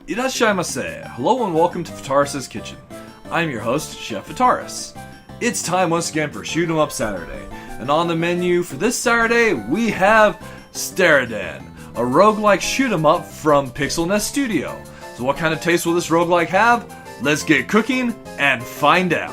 Irashaimase. Hello and welcome to Fitaurus Kitchen. I'm your host, Chef Fitaurus. It's time once again for Shoot 'em Up Saturday. And on the menu for this Saturday, we have Steredenn, a roguelike shoot 'em up from Pixel Nest Studio. So what kind of taste will this roguelike have? Let's get cooking and find out.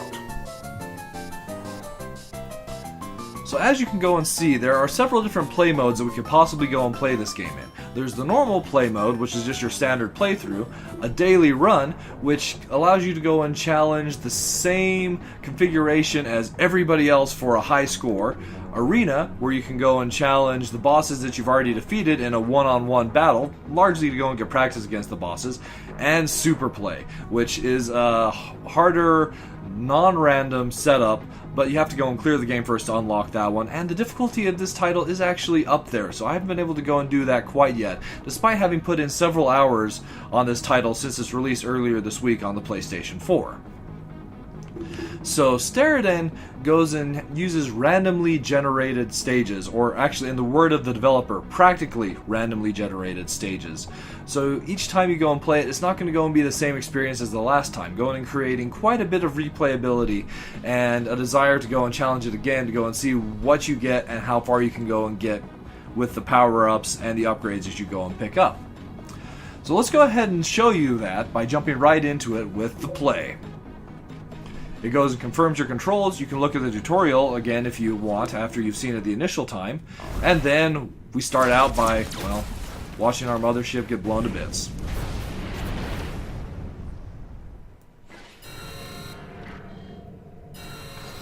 So as you can go and see, there are several different play modes that we could possibly go and play this game in. There's the normal play mode, which is just your standard playthrough, a daily run, which allows you to go and challenge the same configuration as everybody else for a high score, arena, where you can go and challenge the bosses that you've already defeated in a one-on-one battle, largely to go and get practice against the bosses, and super play, which is a harder, non-random setup, but you have to go and clear the game first to unlock that one, and the difficulty of this title is actually up there, so I haven't been able to go and do that quite yet, despite having put in several hours on this title since its release earlier this week on the PlayStation 4. So Steredenn goes and uses randomly generated stages, or actually in the word of the developer, practically randomly generated stages. So each time you go and play it, it's not going to go and be the same experience as the last time, going and creating quite a bit of replayability and a desire to go and challenge it again, to go and see what you get and how far you can go and get with the power-ups and the upgrades that you go and pick up. So let's go ahead and show you that by jumping right into it with the play. It goes and confirms your controls. You can look at the tutorial again if you want after you've seen it the initial time. And then we start out by, well, watching our mothership get blown to bits.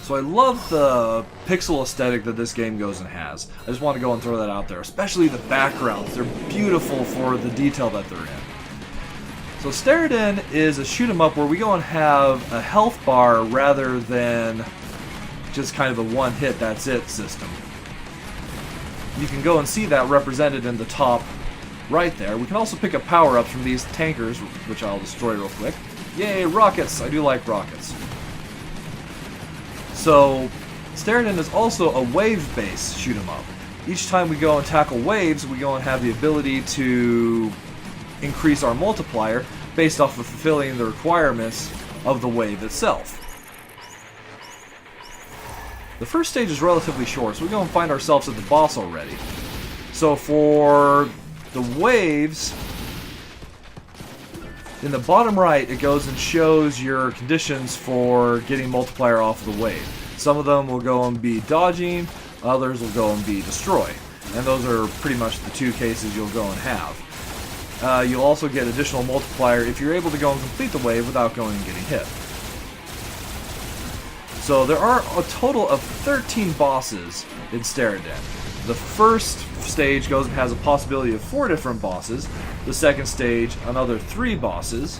So I love the pixel aesthetic that this game goes and has. I just want to go and throw that out there, especially the backgrounds. They're beautiful for the detail that they're in. So Steredenn is a shoot 'em up where we go and have a health bar rather than just kind of a one hit, that's it system. You can go and see that represented in the top right there. We can also pick up power-ups from these tankers, which I'll destroy real quick. Yay, rockets! I do like rockets. So Steredenn is also a wave-based shoot 'em up. Each time we go and tackle waves, we go and have the ability to increase our multiplier based off of fulfilling the requirements of the wave itself. The first stage is relatively short, so we go and find ourselves at the boss already. So for the waves, in the bottom right, it goes and shows your conditions for getting multiplier off of the wave. Some of them will go and be dodging, others will go and be destroy. And those are pretty much the two cases you'll go and have. You'll also get additional multiplier if you're able to go and complete the wave without going and getting hit. So there are a total of 13 bosses in Steredenn. The first stage goes and has a possibility of 4 different bosses. The second stage, another 3 bosses.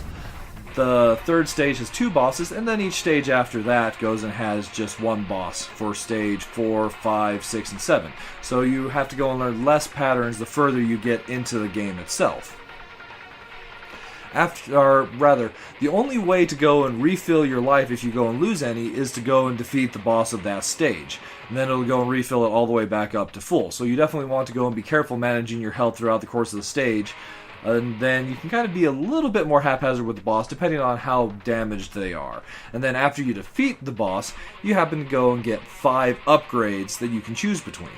The third stage has 2 bosses, and then each stage after that goes and has just 1 boss for stage 4, 5, 6, and 7. So you have to go and learn less patterns the further you get into the game itself. The only way to go and refill your life if you go and lose any is to go and defeat the boss of that stage. And then it'll go and refill it all the way back up to full. So you definitely want to go and be careful managing your health throughout the course of the stage. And then you can kind of be a little bit more haphazard with the boss depending on how damaged they are. And then after you defeat the boss, you happen to go and get 5 upgrades that you can choose between.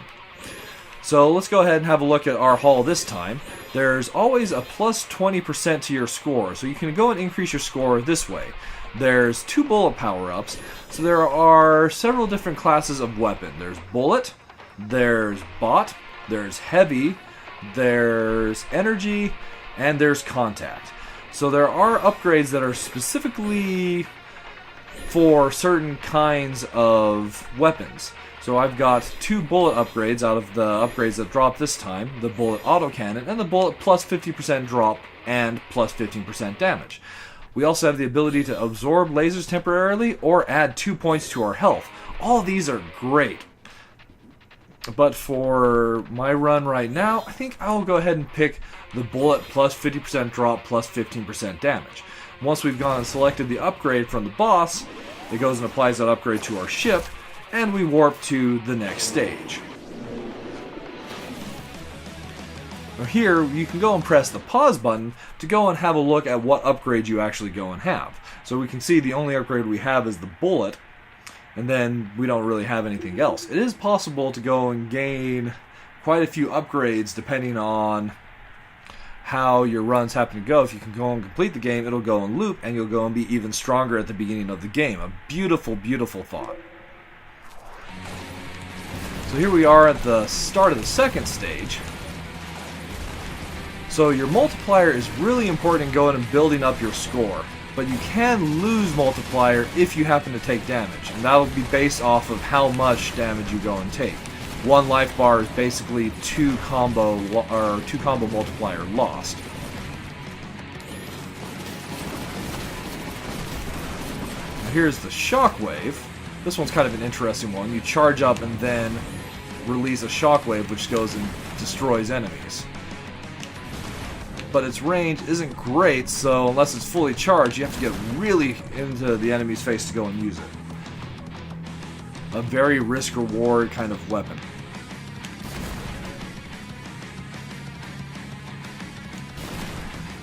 So let's go ahead and have a look at our haul this time. There's always a plus 20% to your score, so you can go and increase your score this way. There's 2 bullet power-ups, so there are several different classes of weapon. There's bullet, there's bot, there's heavy, there's energy, and there's contact. So there are upgrades that are specifically for certain kinds of weapons. So I've got 2 bullet upgrades out of the upgrades that dropped this time, the bullet autocannon and the bullet plus 50% drop and plus 15% damage. We also have the ability to absorb lasers temporarily or add 2 points to our health. All of these are great. But for my run right now, I think I'll go ahead and pick the bullet plus 50% drop plus 15% damage. Once we've gone and selected the upgrade from the boss, it goes and applies that upgrade to our ship, and we warp to the next stage. Now here, you can go and press the pause button to go and have a look at what upgrade you actually go and have. So we can see the only upgrade we have is the bullet, and then we don't really have anything else. It is possible to go and gain quite a few upgrades depending on how your runs happen to go. If you can go and complete the game, it'll go and loop, and you'll go and be even stronger at the beginning of the game. A beautiful, beautiful thought. So here we are at the start of the second stage. So your multiplier is really important in going and building up your score, but you can lose multiplier if you happen to take damage, and that will be based off of how much damage you go and take. One life bar is basically two combo multiplier lost. Now here's the shockwave. This one's kind of an interesting one. You charge up and then release a shockwave which goes and destroys enemies. But its range isn't great, so unless it's fully charged, you have to get really into the enemy's face to go and use it. A very risk-reward kind of weapon.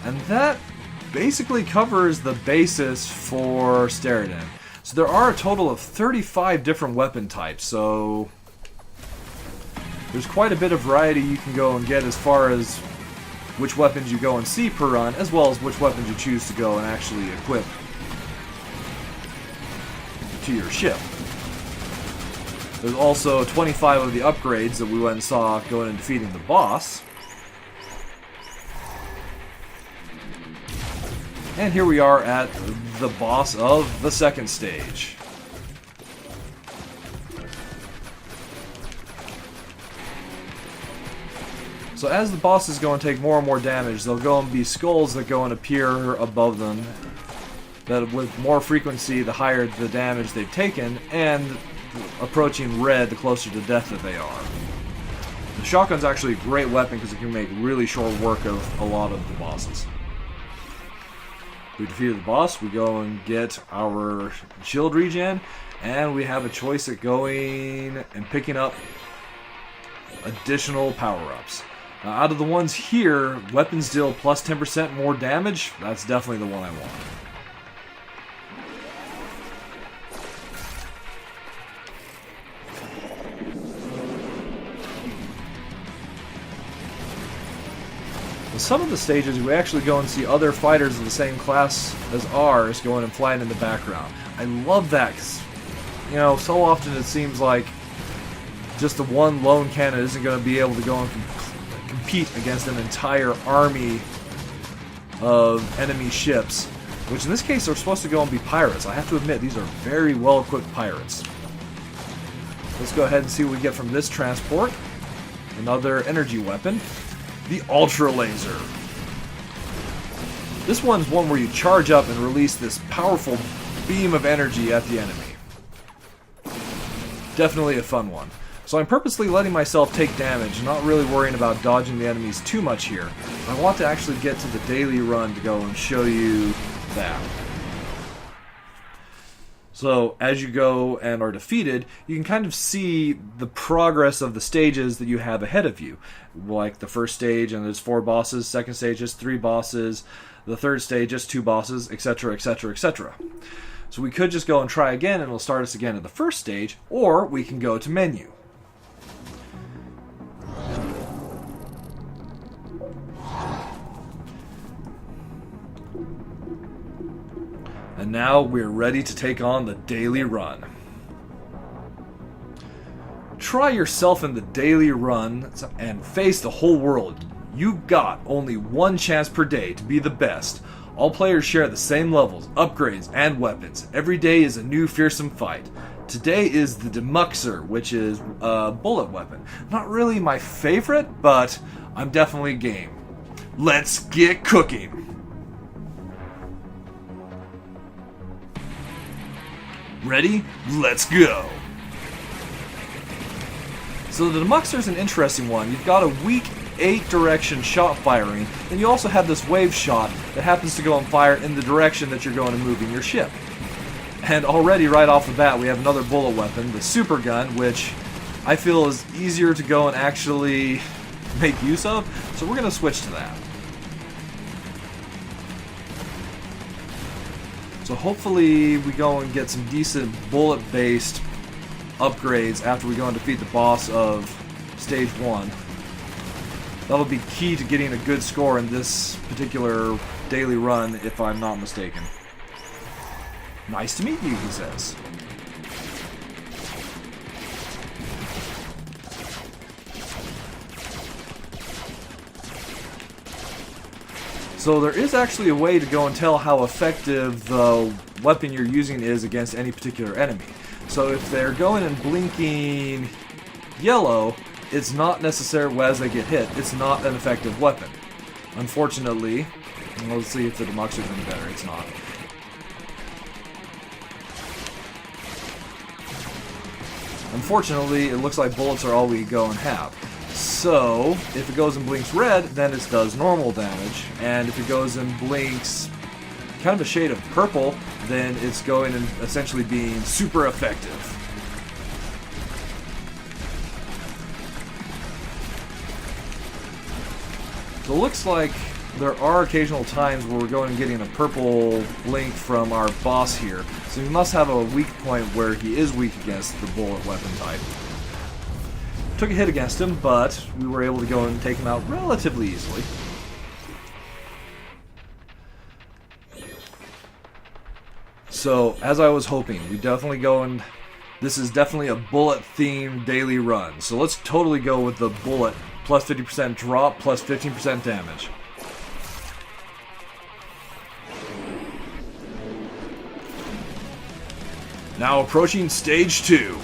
And that basically covers the basis for Steredenn. So there are a total of 35 different weapon types, so there's quite a bit of variety you can go and get as far as which weapons you go and see per run, as well as which weapons you choose to go and actually equip to your ship. There's also 25 of the upgrades that we went and saw going and defeating the boss. And here we are at the boss of the second stage. So as the bosses go and take more and more damage, there'll go and be skulls that go and appear above them, that with more frequency, the higher the damage they've taken, and approaching red, the closer to death that they are. The shotgun's actually a great weapon because it can make really short work of a lot of the bosses. We defeated the boss, we go and get our shield regen, and we have a choice at going and picking up additional power-ups. Out of the ones here, weapons deal plus 10% more damage. That's definitely the one I want. In some of the stages, we actually go and see other fighters of the same class as ours going and flying in the background. I love that because, you know, so often it seems like just the one lone cannon isn't going to be able to go and compete against an entire army of enemy ships, which in this case are supposed to go and be pirates. I have to admit, these are very well-equipped pirates. Let's go ahead and see what we get from this transport. Another energy weapon. The Ultra Laser. This one's one where you charge up and release this powerful beam of energy at the enemy. Definitely a fun one. So I'm purposely letting myself take damage, not really worrying about dodging the enemies too much here. I want to actually get to the daily run to go and show you that. So as you go and are defeated, you can kind of see the progress of the stages that you have ahead of you. Like the first stage, and there's 4 bosses, second stage, just 3 bosses, the third stage, just 2 bosses, etc., etc., etc. So we could just go and try again, and it'll start us again at the first stage, or we can go to menu. And now we're ready to take on the daily run. Try yourself in the daily run and face the whole world. You got only one chance per day to be the best. All players share the same levels, upgrades, and weapons. Every day is a new fearsome fight. Today is the Demuxer, which is a bullet weapon. Not really my favorite, but I'm definitely game. Let's get cooking! Ready? Let's go! So the Demuxer is an interesting one. You've got a weak 8-direction shot firing, and you also have this wave shot that happens to go and fire in the direction that you're going to move in your ship. And already right off the bat we have another bullet weapon, the super gun, which I feel is easier to go and actually make use of, so we're going to switch to that. So hopefully we go and get some decent bullet-based upgrades after we go and defeat the boss of Stage 1. That'll be key to getting a good score in this particular daily run, if I'm not mistaken. Nice to meet you, he says. So there is actually a way to go and tell how effective the weapon you're using is against any particular enemy. So if they're going and blinking yellow, it's not necessarily, as they get hit, it's not an effective weapon. Unfortunately, let's see if the demuxer's any better. It's not. Unfortunately, it looks like bullets are all we go and have. So, if it goes and blinks red, then it does normal damage. And if it goes and blinks kind of a shade of purple, then it's going and essentially being super effective. So it looks like there are occasional times where we're going and getting a purple blink from our boss here. So he must have a weak point where he is weak against the bullet weapon type. Took a hit against him, but we were able to go and take him out relatively easily. So, as I was hoping, we definitely go and... This is definitely a bullet-themed daily run. So let's totally go with the bullet plus 50% drop plus 15% damage. Now approaching stage 2.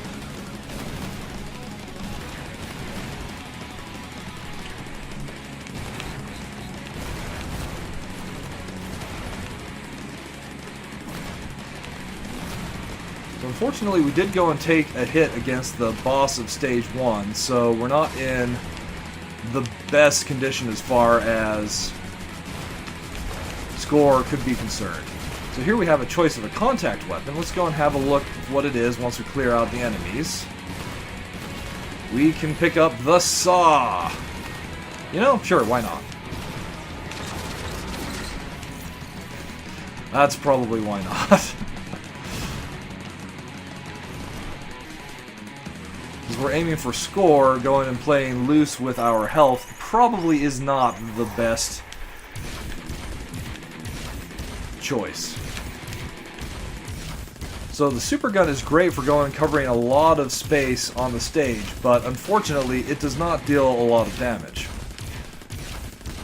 Unfortunately, we did go and take a hit against the boss of Stage 1, so we're not in the best condition as far as score could be concerned. So here we have a choice of a contact weapon. Let's go and have a look at what it is once we clear out the enemies. We can pick up the saw. You know, sure, why not? That's probably why not. We're aiming for score, going and playing loose with our health probably is not the best choice. So the super gun is great for going and covering a lot of space on the stage, but unfortunately it does not deal a lot of damage.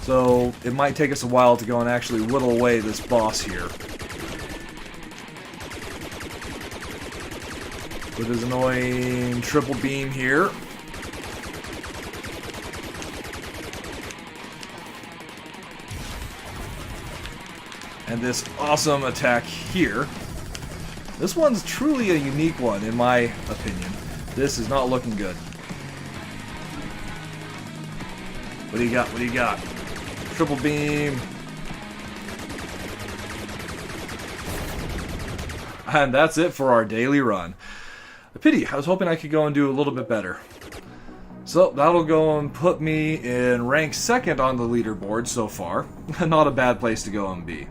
So it might take us a while to go and actually whittle away this boss here. With his annoying triple beam here. And this awesome attack here. This one's truly a unique one, in my opinion. This is not looking good. What do you got? What do you got? Triple beam. And that's it for our daily run. A pity. I was hoping I could go and do a little bit better. So that'll go and put me in rank 2nd on the leaderboard so far. Not a bad place to go and be.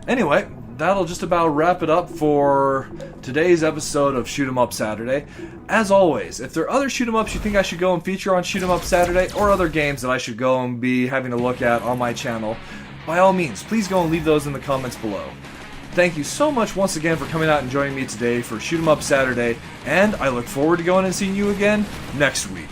Anyway, that'll just about wrap it up for today's episode of Shoot 'em Up Saturday. As always, if there are other shoot 'em ups you think I should go and feature on Shoot 'em Up Saturday, or other games that I should go and be having a look at on my channel, by all means, please go and leave those in the comments below. Thank you so much once again for coming out and joining me today for Shoot 'em Up Saturday, and I look forward to going and seeing you again next week.